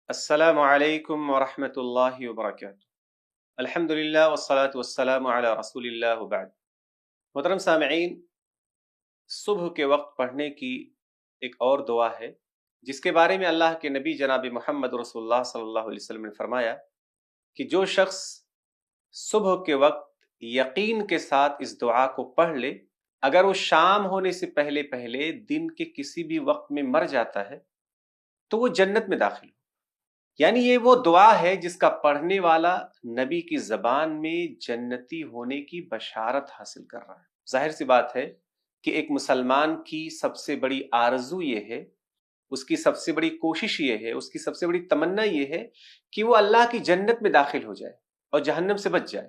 السلام علیکم ورحمۃ اللہ وبرکاتہ۔ الحمدللہ والصلاة والسلام علی رسول اللہ وبعد۔ محترم سامعین، صبح کے وقت پڑھنے کی ایک اور دعا ہے جس کے بارے میں اللہ کے نبی جناب محمد رسول اللہ صلی اللہ علیہ وسلم نے فرمایا کہ جو شخص صبح کے وقت یقین کے ساتھ اس دعا کو پڑھ لے، اگر وہ شام ہونے سے پہلے پہلے دن کے کسی بھی وقت میں مر جاتا ہے تو وہ جنت میں داخل ہو۔ یعنی یہ وہ دعا ہے جس کا پڑھنے والا نبی کی زبان میں جنتی ہونے کی بشارت حاصل کر رہا ہے۔ ظاہر سی بات ہے کہ ایک مسلمان کی سب سے بڑی آرزو یہ ہے، اس کی سب سے بڑی کوشش یہ ہے، اس کی سب سے بڑی تمنا یہ ہے کہ وہ اللہ کی جنت میں داخل ہو جائے اور جہنم سے بچ جائے۔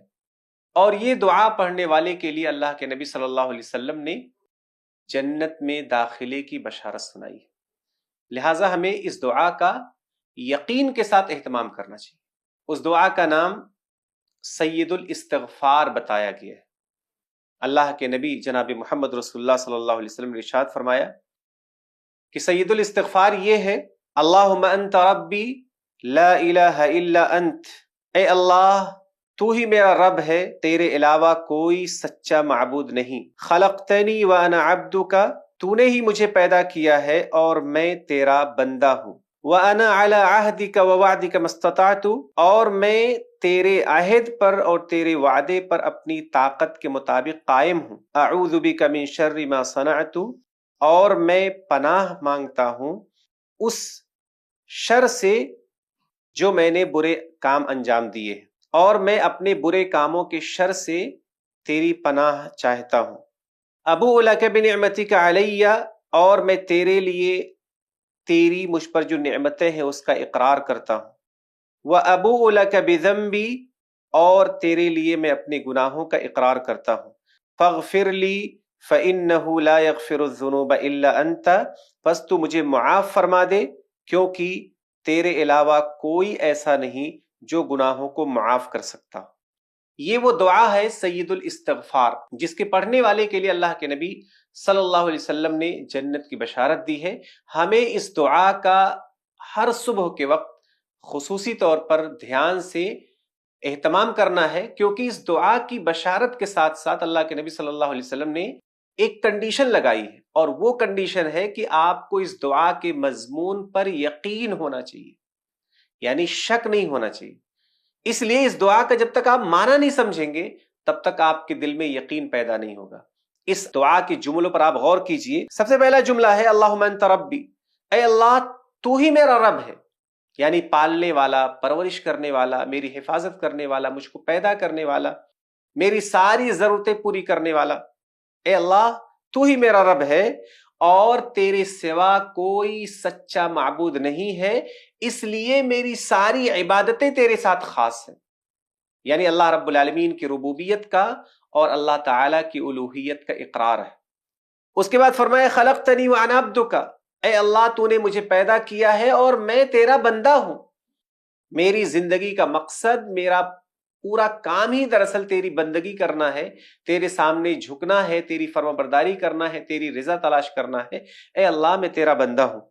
اور یہ دعا پڑھنے والے کے لیے اللہ کے نبی صلی اللہ علیہ وسلم نے جنت میں داخلے کی بشارت سنائی ہے۔ لہٰذا ہمیں اس دعا کا یقین کے ساتھ اہتمام کرنا چاہیے۔ اس دعا کا نام سید الاستغفار بتایا گیا ہے۔ اللہ کے نبی جناب محمد رسول اللہ صلی اللہ علیہ وسلم نے ارشاد فرمایا کہ سید الاستغفار یہ ہے: اللہم انت ربی لا الہ الا انت، اے اللہ تو ہی میرا رب ہے، تیرے علاوہ کوئی سچا معبود نہیں۔ خلقتنی وانا عبدک، تو نے ہی مجھے پیدا کیا ہے اور میں تیرا بندہ ہوں۔ وَأَنَا عَلَىٰ عَهْدِكَ وَوَعْدِكَ مَا اسْتَطَعْتُ، اور میں تیرے عہد پر اور تیرے وعدے پر اپنی طاقت کے مطابق قائم ہوں۔ أَعُوذُ بِكَ مِن شَرِّ مَا صَنَعْتُ، اور میں پناہ مانگتا ہوں اس شر سے جو میں نے برے کام انجام دیے، اور میں اپنے برے کاموں کے شر سے تیری پناہ چاہتا ہوں۔ أَبُوءُ لَكَ بِنِعْمَتِكَ عَلَيَّ، اور میں تیرے لیے تیری مجھ پر جو نعمتیں ہیں اس کا اقرار کرتا ہوں۔ وَأَبُوءُ لَكَ بِذَنبِي، اور تیرے لیے میں اپنے گناہوں کا اقرار کرتا ہوں۔ فاغفر لی فإنہ لا یغفر الذنوب الا انت، پس تو مجھے معاف فرما دے کیونکہ تیرے علاوہ کوئی ایسا نہیں جو گناہوں کو معاف کر سکتا۔ یہ وہ دعا ہے سید الاستغفار جس کے پڑھنے والے کے لیے اللہ کے نبی صلی اللہ علیہ وسلم نے جنت کی بشارت دی ہے۔ ہمیں اس دعا کا ہر صبح کے وقت خصوصی طور پر دھیان سے اہتمام کرنا ہے، کیونکہ اس دعا کی بشارت کے ساتھ ساتھ اللہ کے نبی صلی اللہ علیہ وسلم نے ایک کنڈیشن لگائی ہے، اور وہ کنڈیشن ہے کہ آپ کو اس دعا کے مضمون پر یقین ہونا چاہیے، یعنی شک نہیں ہونا چاہیے۔ اس لیے اس دعا کا جب تک آپ معنی نہیں سمجھیں گے تب تک آپ کے دل میں یقین پیدا نہیں ہوگا۔ اس دعا کے جملوں پر آپ غور کیجئے۔ سب سے پہلا جملہ ہے اللہم انت ربی، اے اللہ تو ہی میرا رب ہے، یعنی پالنے والا، پرورش کرنے والا، میری حفاظت کرنے والا، مجھ کو پیدا کرنے والا، میری ساری ضرورتیں پوری کرنے والا۔ اے اللہ تو ہی میرا رب ہے اور تیرے سوا کوئی سچا معبود نہیں ہے، اس لیے میری ساری عبادتیں تیرے ساتھ خاص ہیں۔ یعنی اللہ رب العالمین کی ربوبیت کا اور اللہ تعالیٰ کی الوہیت کا اقرار ہے۔ اس کے بعد فرمایا خلقتنی وانا عبدک، اے اللہ تو نے مجھے پیدا کیا ہے اور میں تیرا بندہ ہوں۔ میری زندگی کا مقصد، میرا پورا کام ہی دراصل تیری بندگی کرنا ہے، تیرے سامنے جھکنا ہے، تیری فرما برداری کرنا ہے، تیری رضا تلاش کرنا ہے۔ اے اللہ میں تیرا بندہ ہوں،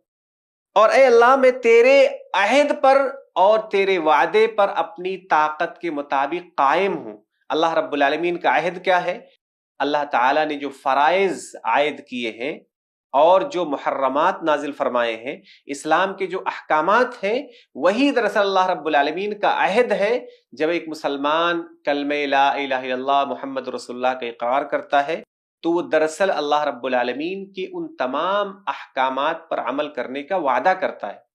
اور اے اللہ میں تیرے عہد پر اور تیرے وعدے پر اپنی طاقت کے مطابق قائم ہوں۔ اللہ رب العالمین کا عہد کیا ہے؟ اللہ تعالیٰ نے جو فرائض عائد کیے ہیں اور جو محرمات نازل فرمائے ہیں، اسلام کے جو احکامات ہیں، وہی دراصل اللہ رب العالمین کا عہد ہے۔ جب ایک مسلمان کلمہ لا الہ الا اللہ محمد رسول اللہ کا اقرار کرتا ہے تو وہ دراصل اللہ رب العالمین کے ان تمام احکامات پر عمل کرنے کا وعدہ کرتا ہے۔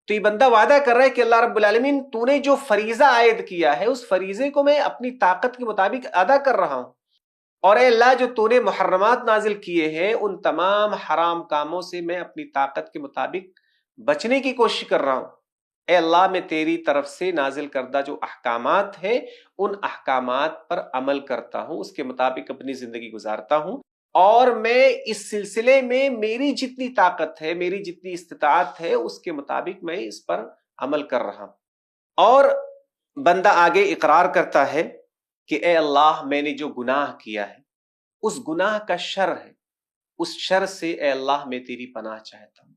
تو یہ بندہ وعدہ کر رہا ہے کہ اللہ رب العالمین تو نے جو فریضہ عائد کیا ہے اس فریضے کو میں اپنی طاقت کے مطابق ادا کر رہا ہوں، اور اے اللہ جو تو نے محرمات نازل کیے ہیں ان تمام حرام کاموں سے میں اپنی طاقت کے مطابق بچنے کی کوشش کر رہا ہوں۔ اے اللہ میں تیری طرف سے نازل کردہ جو احکامات ہیں ان احکامات پر عمل کرتا ہوں، اس کے مطابق اپنی زندگی گزارتا ہوں، اور میں اس سلسلے میں میری جتنی طاقت ہے، میری جتنی استطاعت ہے اس کے مطابق میں اس پر عمل کر رہا ہوں۔ اور بندہ آگے اقرار کرتا ہے کہ اے اللہ میں نے جو گناہ کیا ہے اس گناہ کا شر ہے، اس شر سے اے اللہ میں تیری پناہ چاہتا ہوں۔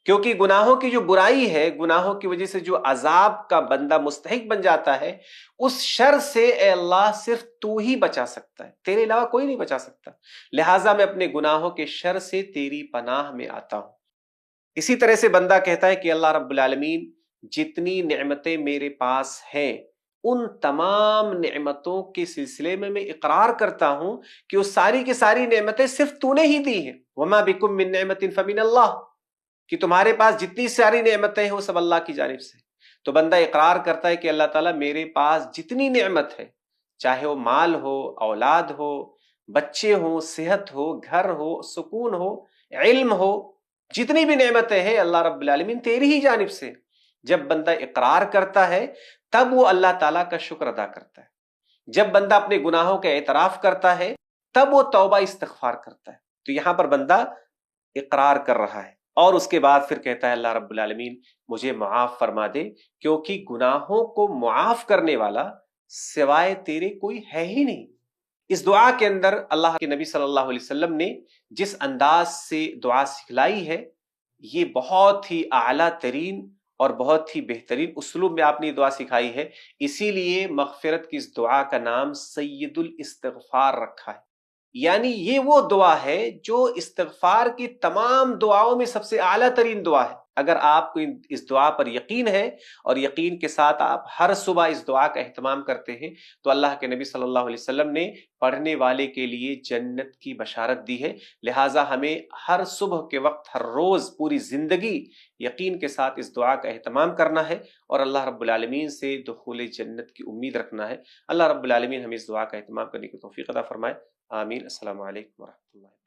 کیونکہ گناہوں کی جو برائی ہے، گناہوں کی وجہ سے جو عذاب کا بندہ مستحق بن جاتا ہے، اس شر سے اے اللہ صرف تو ہی بچا سکتا ہے، تیرے علاوہ کوئی نہیں بچا سکتا، لہٰذا میں اپنے گناہوں کے شر سے تیری پناہ میں آتا ہوں۔ اسی طرح سے بندہ کہتا ہے کہ اللہ رب العالمین جتنی نعمتیں میرے پاس ہیں، ان تمام نعمتوں کے سلسلے میں اقرار کرتا ہوں کہ وہ ساری کی ساری نعمتیں صرف تو نے ہی دی ہیں، وما بکم من نعمت فمن اللہ، کہ تمہارے پاس جتنی ساری نعمتیں ہیں وہ سب اللہ کی جانب سے۔ تو بندہ اقرار کرتا ہے کہ اللہ تعالیٰ میرے پاس جتنی نعمت ہے، چاہے وہ مال ہو، اولاد ہو، بچے ہوں، صحت ہو، گھر ہو، سکون ہو، علم ہو، جتنی بھی نعمتیں ہیں اللہ رب العالمین تیری ہی جانب سے۔ جب بندہ اقرار کرتا ہے تب وہ اللہ تعالیٰ کا شکر ادا کرتا ہے۔ جب بندہ اپنے گناہوں کا اعتراف کرتا ہے تب وہ توبہ استغفار کرتا ہے۔ تو یہاں پر بندہ اقرار کر رہا ہے، اور اس کے بعد پھر کہتا ہے اللہ رب العالمین مجھے معاف فرما دے، کیونکہ گناہوں کو معاف کرنے والا سوائے تیرے کوئی ہے ہی نہیں۔ اس دعا کے اندر اللہ کے نبی صلی اللہ علیہ وسلم نے جس انداز سے دعا سکھلائی ہے، یہ بہت ہی اعلیٰ ترین اور بہت ہی بہترین اسلوب میں آپ نے دعا سکھائی ہے، اسی لیے مغفرت کی اس دعا کا نام سید الاستغفار رکھا ہے۔ یعنی یہ وہ دعا ہے جو استغفار کی تمام دعاؤں میں سب سے اعلیٰ ترین دعا ہے۔ اگر آپ کو اس دعا پر یقین ہے اور یقین کے ساتھ آپ ہر صبح اس دعا کا اہتمام کرتے ہیں، تو اللہ کے نبی صلی اللہ علیہ وسلم نے پڑھنے والے کے لیے جنت کی بشارت دی ہے۔ لہٰذا ہمیں ہر صبح کے وقت، ہر روز، پوری زندگی یقین کے ساتھ اس دعا کا اہتمام کرنا ہے اور اللہ رب العالمین سے دخول جنت کی امید رکھنا ہے۔ اللہ رب العالمین ہمیں اس دعا کا اہتمام کرنے کی توفیق عطا فرمائے، آمین۔ السلام علیکم ورحمۃ اللہ۔